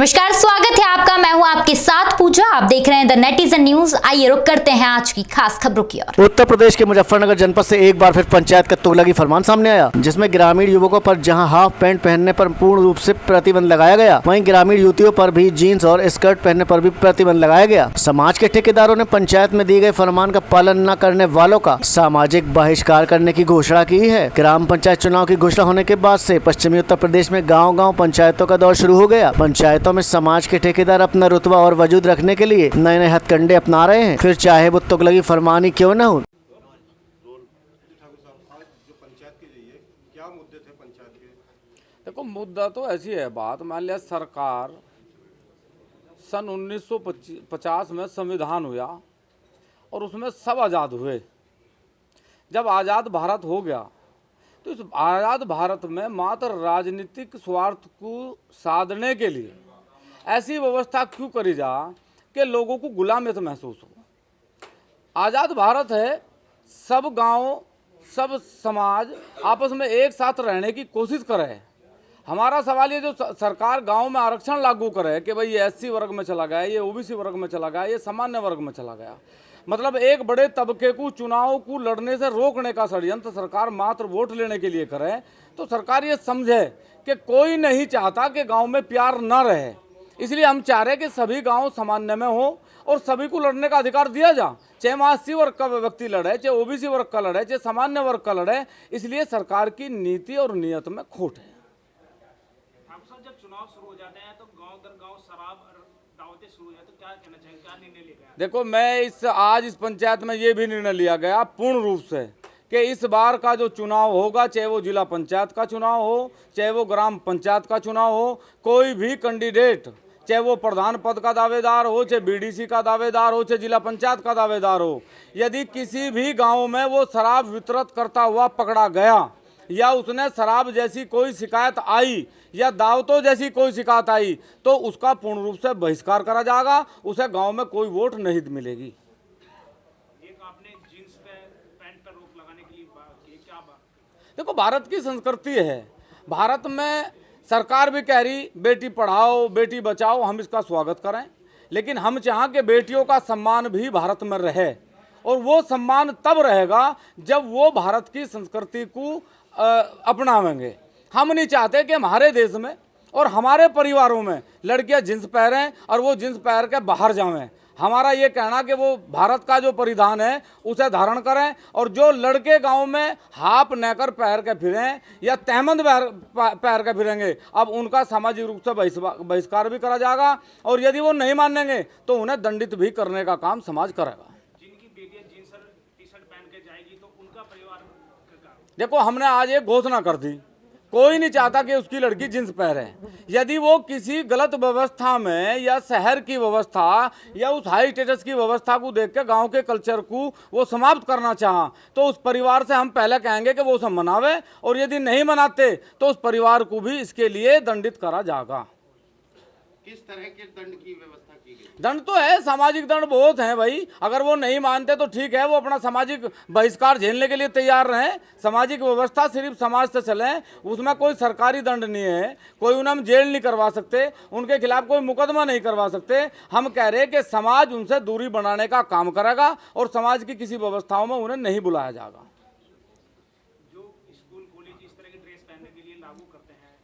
नमस्कार, स्वागत है आपका। मैं हूं आपके साथ पूजा। आप देख रहे हैं द नेटिजन न्यूज। आइए रुक करते हैं आज की खास खबरों की ओर। उत्तर प्रदेश के मुजफ्फरनगर जनपद से एक बार फिर पंचायत का तुगलकी फरमान सामने आया, जिसमें ग्रामीण युवकों पर जहां हाफ पैंट पहनने पर पूर्ण रूप से प्रतिबंध लगाया गया, वहीं ग्रामीण युवतियों पर भी जीन्स और स्कर्ट पहनने पर भी प्रतिबंध लगाया गया। समाज के ठेकेदारों ने पंचायत में दिए गए फरमान का पालन न करने वालों का सामाजिक बहिष्कार करने की घोषणा की है। ग्राम पंचायत चुनाव की घोषणा होने के बाद से पश्चिमी उत्तर प्रदेश में गाँव-गाँव पंचायतों का दौर शुरू हो गया। पंचायतों में समाज के ठेकेदार अपना रुतबा और वजूद रखने के लिए नए नए हथकंडे अपना रहे हैं, फिर चाहे वो तुगलकी फरमान ही क्यों न हो। देखो, मुद्दा तो ऐसी है बात, मान लिया सरकार सन 1950 में संविधान हुआ और उसमें सब आज़ाद हुए। जब आज़ाद भारत हो गया तो इस आज़ाद भारत में मात्र राजनीतिक स्वार्थ को साधने के लिए ऐसी व्यवस्था क्यों करी जा कि लोगों को गुलामियत महसूस हो। आज़ाद भारत है, सब गांव सब समाज आपस में एक साथ रहने की कोशिश करे। हमारा सवाल ये, जो सरकार गांव में आरक्षण लागू करे कि भाई ये एससी वर्ग में चला गया, ये ओबीसी वर्ग में चला गया, ये सामान्य वर्ग में चला गया, मतलब एक बड़े तबके को चुनाव को लड़ने से रोकने का षड्यंत्र सरकार मात्र वोट लेने के लिए करे, तो सरकार ये समझे कि कोई नहीं चाहता कि गांव में प्यार न रहे। इसलिए हम चाह रहे हैं कि सभी गांव सामान्य में हो और सभी को लड़ने का अधिकार दिया जा, चाहे वहाँ एससी वर्ग का व्यक्ति लड़े, चाहे ओबीसी वर्ग का लड़े, चाहे सामान्य वर्ग का लड़े। इसलिए सरकार की नीति और नियत में खोट है। जब चुनाव शुरू हो जाते हैं तो गांव दर गांव शराब और दावतें शुरू हो जाए तो क्या कहना चाहिए, क्या निर्णय लिया गया? देखो, मैं आज इस पंचायत में ये भी निर्णय लिया गया पूर्ण रूप से कि इस बार का जो चुनाव होगा, चाहे वो जिला पंचायत का चुनाव हो, चाहे वो ग्राम पंचायत का चुनाव हो, कोई भी कैंडिडेट, चाहे वो प्रधान पद का दावेदार हो, चाहे बीडीसी का दावेदार हो, चाहे जिला पंचायत का दावेदार हो, यदि किसी भी गांव में वो शराब वितरित करता हुआ पकड़ा गया या उसने शराब जैसी कोई शिकायत आई या दावतों जैसी कोई शिकायत आई, तो उसका पूर्ण रूप से बहिष्कार करा जाएगा, उसे गांव में कोई वोट नहीं मिलेगी। एक आपने जींस पे पैंट पर रोक लगाने के लिए बात की, क्या बात? देखो, भारत की संस्कृति है, भारत में सरकार भी कह रही बेटी पढ़ाओ बेटी बचाओ, हम इसका स्वागत करें, लेकिन हम चाहें कि बेटियों का सम्मान भी भारत में रहे, और वो सम्मान तब रहेगा जब वो भारत की संस्कृति को अपनावेंगे। हम नहीं चाहते कि हमारे देश में और हमारे परिवारों में लड़कियां जींस पहनें और वो जींस पहन के बाहर जावें। हमारा ये कहना कि वो भारत का जो परिधान है उसे धारण करें, और जो लड़के गांव में हाफ नेकर पहन के फिरें या तहमंद पहन के फिरेंगे, अब उनका सामाजिक रूप से बहिष्कार भी करा जाएगा, और यदि वो नहीं मानेंगे तो उन्हें दंडित भी करने का काम समाज करेगा। जिनकी बेटियां जींस और टी शर्ट पहन के जाएगी तो उनका परिवार का? देखो, हमने आज एक घोषणा कर दी, कोई नहीं चाहता कि उसकी लड़की जींस पहने। यदि वो किसी गलत व्यवस्था में या शहर की व्यवस्था या उस हाई स्टेटस की व्यवस्था को देख के गाँव के कल्चर को वो समाप्त करना चाहा, तो उस परिवार से हम पहले कहेंगे कि वो उसे मनावे, और यदि नहीं मनाते तो उस परिवार को भी इसके लिए दंडित करा जाएगा। किस तरह के दंड की व्यवस्था की गई? दंड तो है, सामाजिक दंड बहुत हैं भाई। अगर वो नहीं मानते तो ठीक है, वो अपना सामाजिक बहिष्कार झेलने के लिए तैयार रहें। सामाजिक व्यवस्था सिर्फ समाज से चले, उसमें कोई सरकारी दंड नहीं है, कोई उन्हें हम जेल नहीं करवा सकते, उनके खिलाफ कोई मुकदमा नहीं करवा सकते। हम कह रहे हैं कि समाज उनसे दूरी बनाने का काम करेगा और समाज की किसी व्यवस्थाओं में उन्हें नहीं बुलाया जाएगा। जो स्कूल कॉलेज इस तरह की ड्रेस पहनने के लिए लागू करते हैं,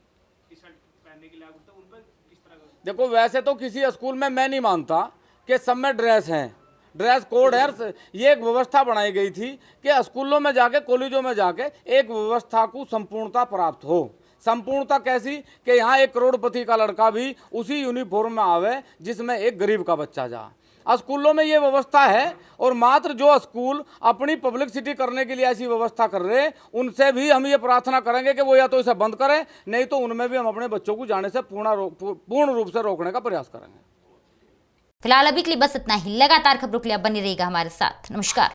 टी शर्ट पहनने के लिए लागू, तो उन पर किस तरह का? देखो, वैसे तो किसी स्कूल में मैं नहीं मानता कि सब में ड्रेस हैं, ड्रेस कोड है। ये एक व्यवस्था बनाई गई थी कि स्कूलों में जाके कॉलेजों में जाके एक व्यवस्था को संपूर्णता प्राप्त हो। संपूर्णता कैसी कि यहाँ एक करोड़पति का लड़का भी उसी यूनिफॉर्म में आवे जिसमें एक गरीब का बच्चा जा। स्कूलों में ये व्यवस्था है, और मात्र जो स्कूल अपनी पब्लिसिटी करने के लिए ऐसी व्यवस्था कर रहे हैं, उनसे भी हम ये प्रार्थना करेंगे कि वो या तो इसे बंद करें, नहीं तो उनमें भी हम अपने बच्चों को जाने से पूर्ण रूप से रोकने का प्रयास करेंगे। फिलहाल अभी के लिए बस इतना ही। लगातार खबरों के लिए आप बने रहिएगा हमारे साथ। नमस्कार।